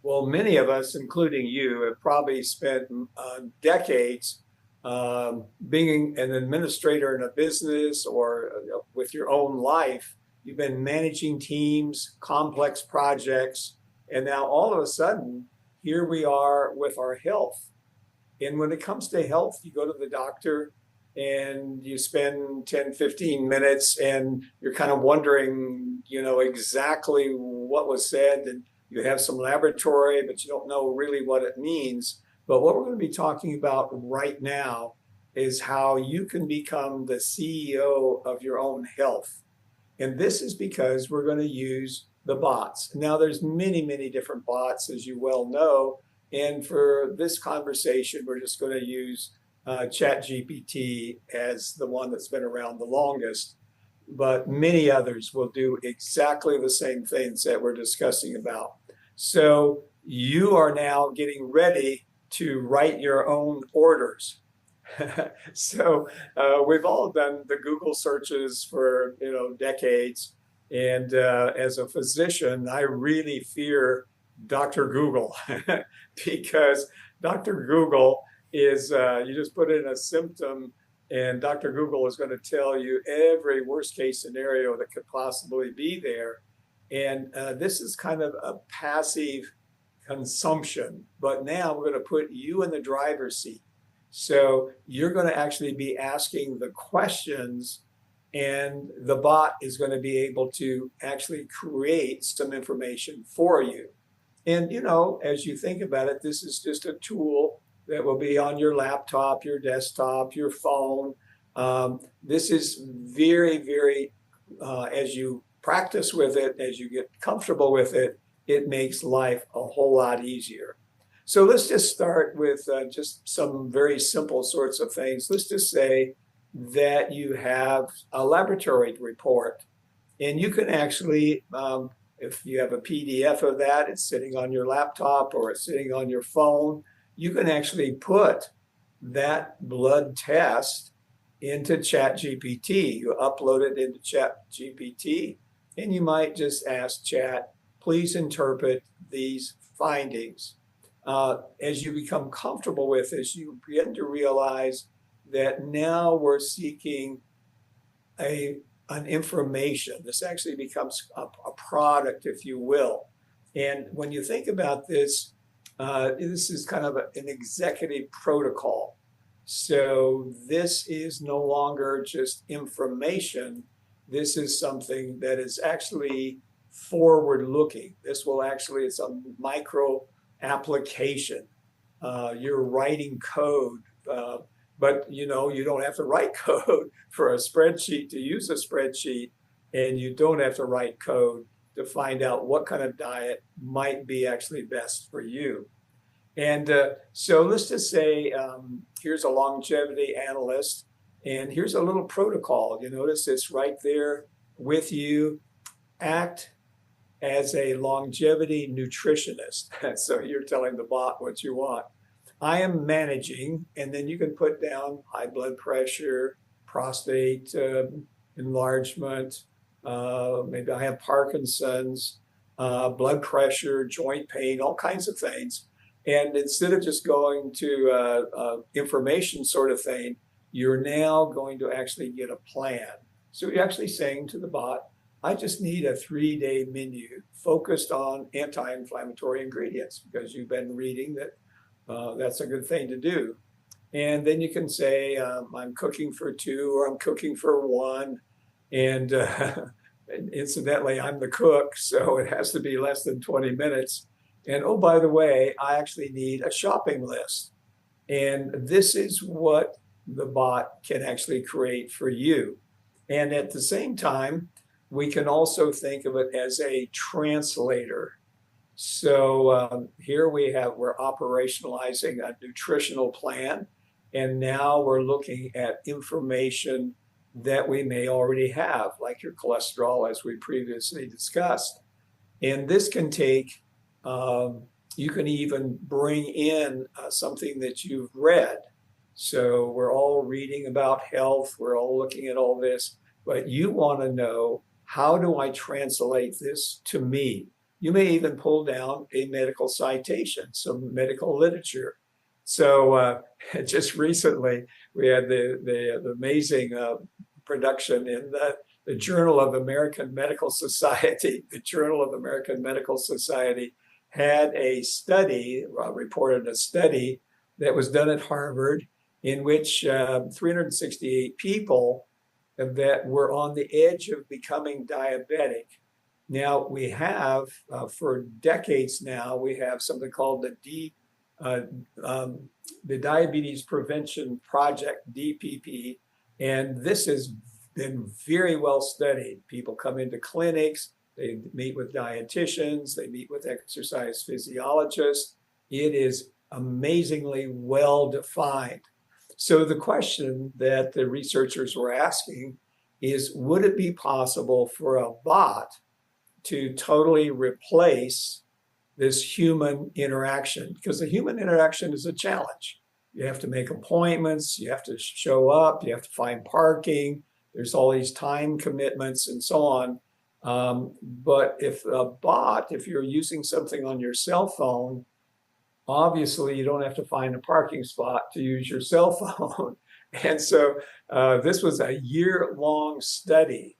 Well, many of us, including you, have probably spent decades being an administrator in a business or with your own life. You've been managing teams, complex projects, and now all of a sudden, here we are with our health. And when it comes to health, you go to the doctor and you spend 10, 15 minutes and you're kind of wondering, exactly what was said. And you have some laboratory, but you don't know really what it means. But what we're going to be talking about right now is how you can become the CEO of your own health. And this is because we're going to use the bots. Now, there's many, many different bots, as you well know. And for this conversation, we're just going to use ChatGPT as the one that's been around the longest. But many others will do exactly the same things that we're discussing about. So you are now getting ready to write your own orders. So we've all done the Google searches for decades, and as a physician, I really fear Dr. Google because Dr. Google is you just put in a symptom, and Dr. Google is going to tell you every worst case scenario that could possibly be there, and this is kind of a passive consumption. But now we're going to put you in the driver's seat. So you're going to actually be asking the questions, and the bot is going to be able to actually create some information for you. And, as you think about it, this is just a tool that will be on your laptop, your desktop, your phone. This is very, very, as you practice with it, as you get comfortable with it, it makes life a whole lot easier. So let's just start with just some very simple sorts of things. Let's just say that you have a laboratory report, and you can actually, if you have a PDF of that, it's sitting on your laptop or it's sitting on your phone, you can actually put that blood test into ChatGPT. You upload it into ChatGPT, and you might just ask Chat, please interpret these findings. As you become comfortable with this, you begin to realize that now we're seeking an information. This actually becomes a product, if you will. And when you think about this, this is kind of an executive protocol. So this is no longer just information. This is something that is actually forward looking. This will actually, it's a micro application. You're writing code, but you don't have to write code for a spreadsheet to use a spreadsheet, and you don't have to write code to find out what kind of diet might be actually best for you. And so let's just say here's a longevity analyst, and here's a little protocol. You notice it's right there with you. Act as a longevity nutritionist. So you're telling the bot what you want. I am managing, and then you can put down high blood pressure, prostate enlargement, maybe I have Parkinson's, blood pressure, joint pain, all kinds of things. And instead of just going to information sort of thing, you're now going to actually get a plan. So you're actually saying to the bot, I just need a 3-day menu focused on anti-inflammatory ingredients, because you've been reading that that's a good thing to do. And then you can say, I'm cooking for 2 or I'm cooking for 1. And incidentally, I'm the cook, so it has to be less than 20 minutes. And oh, by the way, I actually need a shopping list. And this is what the bot can actually create for you. And at the same time, we can also think of it as a translator. So here we're operationalizing a nutritional plan, and now we're looking at information that we may already have, like your cholesterol, as we previously discussed. And this can take, you can even bring in something that you've read. So we're all reading about health, we're all looking at all this, but you want to know, how do I translate this to me? You may even pull down a medical citation, some medical literature. So just recently, we had the amazing production in the Journal of American Medical Society. The Journal of American Medical Society had a study, reported a study that was done at Harvard in which 368 people that were on the edge of becoming diabetic. Now we have, for decades now, we have something called uh, the Diabetes Prevention Project, DPP, and this has been very well studied. People come into clinics, they meet with dietitians, they meet with exercise physiologists. It is amazingly well defined. So the question that the researchers were asking is, would it be possible for a bot to totally replace this human interaction? Because the human interaction is a challenge. You have to make appointments, you have to show up, you have to find parking, there's all these time commitments and so on. But if a bot, if you're using something on your cell phone, obviously you don't have to find a parking spot to use your cell phone. And so this was a year-long study,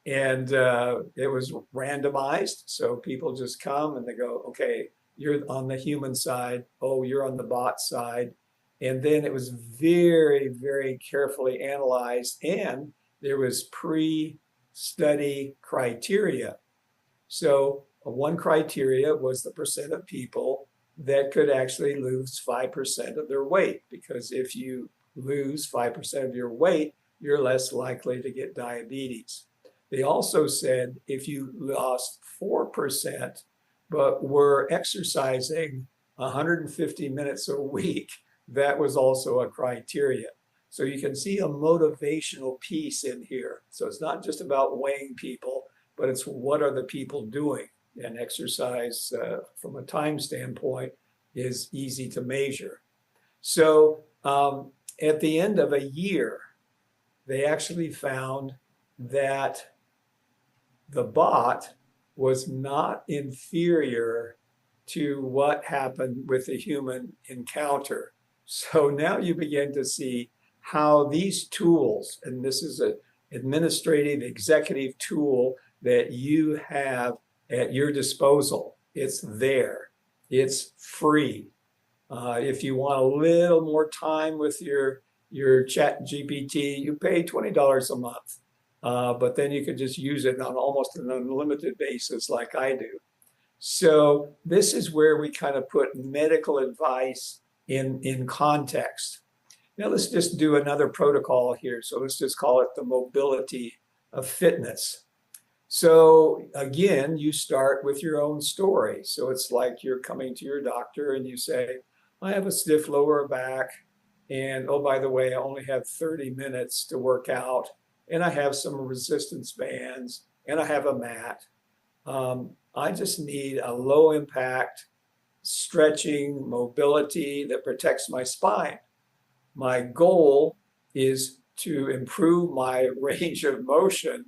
and it was randomized. So people just come and they go, okay, you're on the human side. Oh, you're on the bot side. And then it was very, very carefully analyzed, and there was pre-study criteria. So one criteria was the percent of people that could actually lose 5% of their weight, because if you lose 5% of your weight, you're less likely to get diabetes. They also said if you lost 4%, but were exercising 150 minutes a week, that was also a criteria. So you can see a motivational piece in here. So it's not just about weighing people, but it's what are the people doing? And exercise from a time standpoint is easy to measure. So at the end of a year, they actually found that the bot was not inferior to what happened with the human encounter. So now you begin to see how these tools, and this is an administrative executive tool that you have at your disposal. It's there. It's free. If you want a little more time with your chat GPT, you pay $20 a month. But then you can just use it on almost an unlimited basis like I do. So this is where we kind of put medical advice in context. Now let's just do another protocol here. So let's just call it the mobility of fitness. So again, you start with your own story. So it's like you're coming to your doctor and you say, I have a stiff lower back, and oh, by the way, I only have 30 minutes to work out, and I have some resistance bands, and I have a mat. I just need a low impact stretching mobility that protects my spine. My goal is to improve my range of motion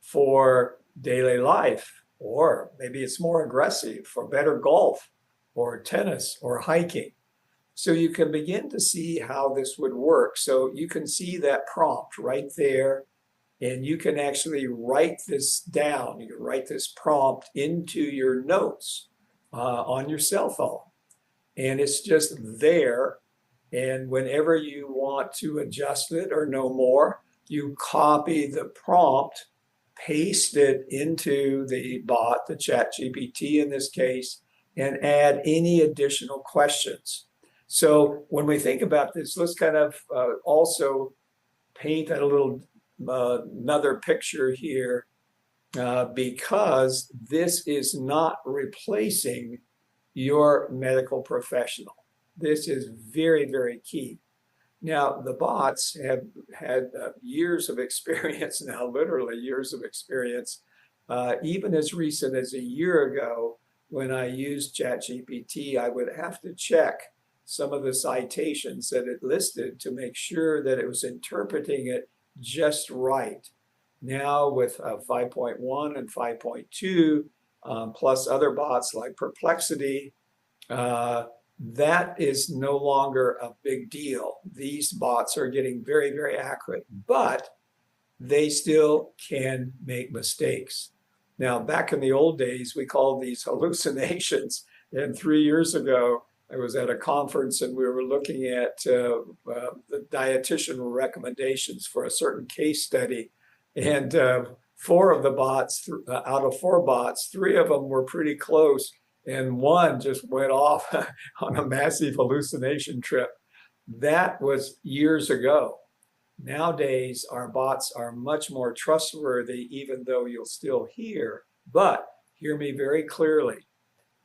for daily life, or maybe it's more aggressive for better golf or tennis or hiking. So you can begin to see how this would work. So you can see that prompt right there, and you can actually write this down. You can write this prompt into your notes on your cell phone, and it's just there. And whenever you want to adjust it or know more, you copy the prompt, paste it into the bot, the chat GPT in this case, and add any additional questions. So when we think about this, let's kind of also paint a little another picture here, because this is not replacing your medical professional. This is very, very key. Now, the bots have had years of experience now, literally years of experience. Even as recent as a year ago, when I used ChatGPT, I would have to check some of the citations that it listed to make sure that it was interpreting it just right. Now with 5.1 and 5.2, plus other bots like Perplexity, that is no longer a big deal. These bots are getting very, very accurate, but they still can make mistakes. Now, back in the old days, we called these hallucinations. And 3 years ago, I was at a conference and we were looking at the dietitian recommendations for a certain case study. And four of the bots, out of four bots, three of them were pretty close. And one just went off on a massive hallucination trip. That was years ago. Nowadays, our bots are much more trustworthy, even though you'll still hear. But hear me very clearly.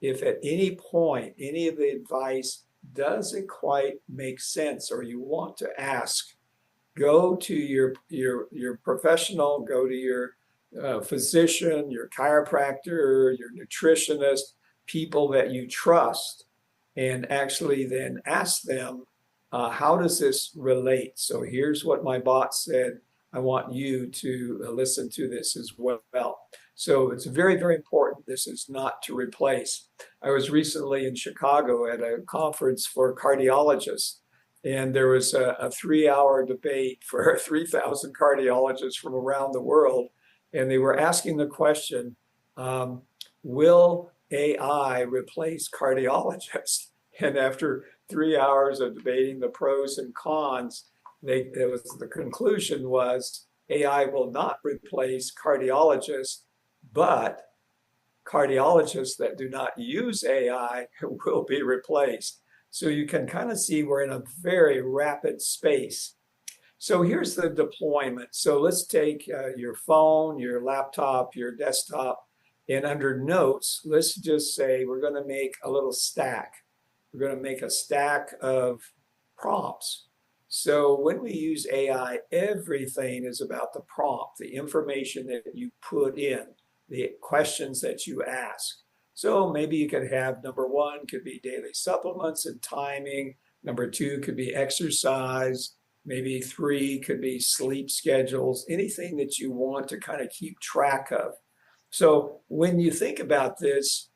If at any point any of the advice doesn't quite make sense or you want to ask, go to your professional, go to your physician, your chiropractor, your nutritionist, people that you trust, and actually then ask them, how does this relate? So here's what my bot said. I want you to listen to this as well. So it's very, very important. This is not to replace. I was recently in Chicago at a conference for cardiologists, and there was a 3-hour debate for 3,000 cardiologists from around the world. And they were asking the question, will AI replace cardiologists? And after 3 hours of debating the pros and cons, the conclusion was AI will not replace cardiologists, but cardiologists that do not use AI will be replaced. So you can kind of see we're in a very rapid space. So here's the deployment. So let's take your phone, your laptop, your desktop, and under notes, let's just say we're going to make a little stack. We're going to make a stack of prompts. So when we use AI, everything is about the prompt, the information that you put in, the questions that you ask. So maybe you could have number one could be daily supplements and timing. Number two could be exercise. Maybe three could be sleep schedules, anything that you want to kind of keep track of. So when you think about this,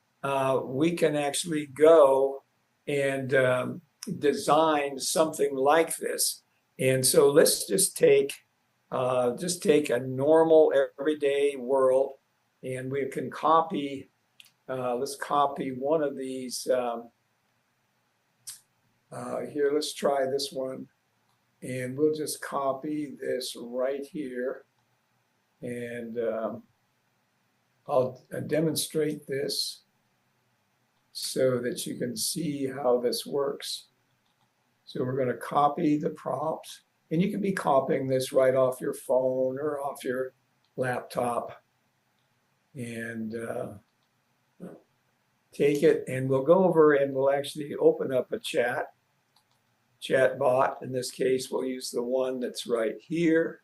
we can actually go and design something like this. And so let's just take a normal everyday world, and we can copy. Let's copy one of these. Here, let's try this one, and we'll just copy this right here, and I'll demonstrate this so that you can see how this works. So we're going to copy the prompts, and you can be copying this right off your phone or off your laptop, and take it, and we'll go over and we'll actually open up a chat bot. In this case, we'll use the one that's right here,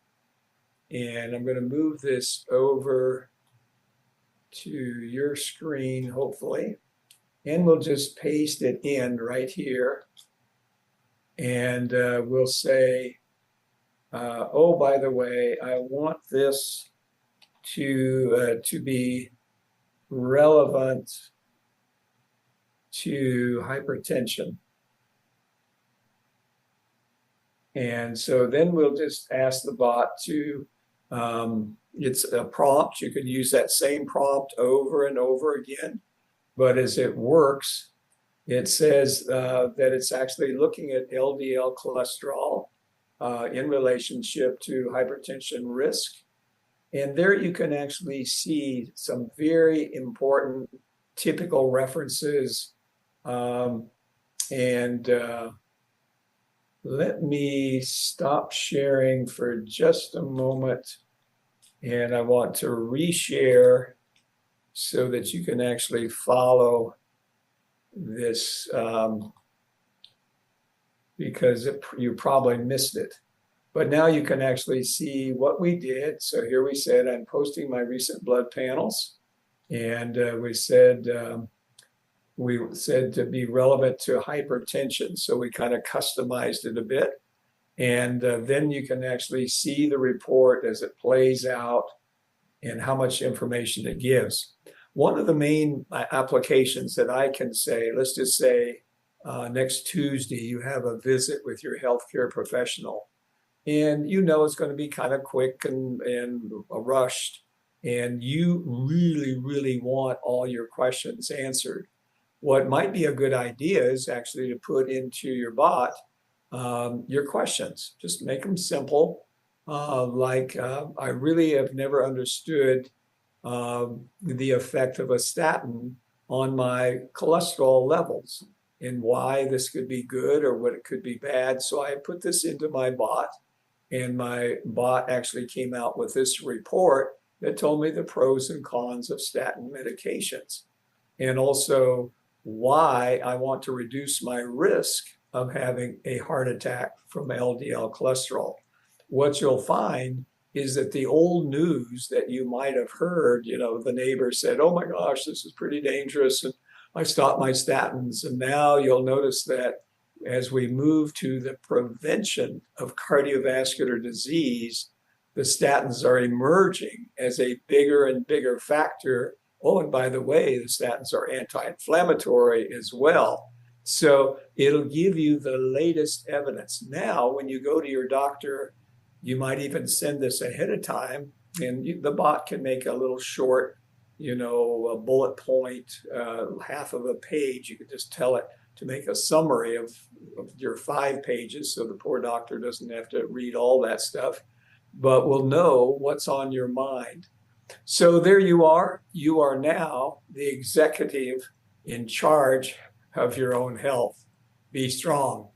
and I'm going to move this over to your screen, hopefully, and we'll just paste it in right here, and we'll say, oh, by the way, I want this to be relevant to hypertension. And so then we'll just ask the bot to, it's a prompt. You can use that same prompt over and over again. But as it works, it says that it's actually looking at LDL cholesterol in relationship to hypertension risk. And there you can actually see some very important typical references. Let me stop sharing for just a moment. And I want to reshare so that you can actually follow this because you probably missed it. But now you can actually see what we did. So here we said, I'm posting my recent blood panels. And we said to be relevant to hypertension. So we kind of customized it a bit. And then you can actually see the report as it plays out and how much information it gives. One of the main applications that I can say, let's just say next Tuesday, you have a visit with your healthcare professional, and you know it's going to be kind of quick and rushed, and you really, really want all your questions answered. What might be a good idea is actually to put into your bot your questions. Just make them simple. I really have never understood the effect of a statin on my cholesterol levels and why this could be good or what it could be bad. So I put this into my bot, and my bot actually came out with this report that told me the pros and cons of statin medications, and also why I want to reduce my risk of having a heart attack from LDL cholesterol. What you'll find is that the old news that you might have heard, the neighbor said, oh my gosh, this is pretty dangerous, and I stopped my statins. And now you'll notice that as we move to the prevention of cardiovascular disease, the statins are emerging as a bigger and bigger factor. Oh, and by the way, the statins are anti-inflammatory as well. So it'll give you the latest evidence. Now, when you go to your doctor, you might even send this ahead of time, and the bot can make a little short, a bullet point, half of a page. You could just tell it to make a summary of your 5 pages, so the poor doctor doesn't have to read all that stuff, but will know what's on your mind. So there you are. You are now the executive in charge of your own health. Be strong.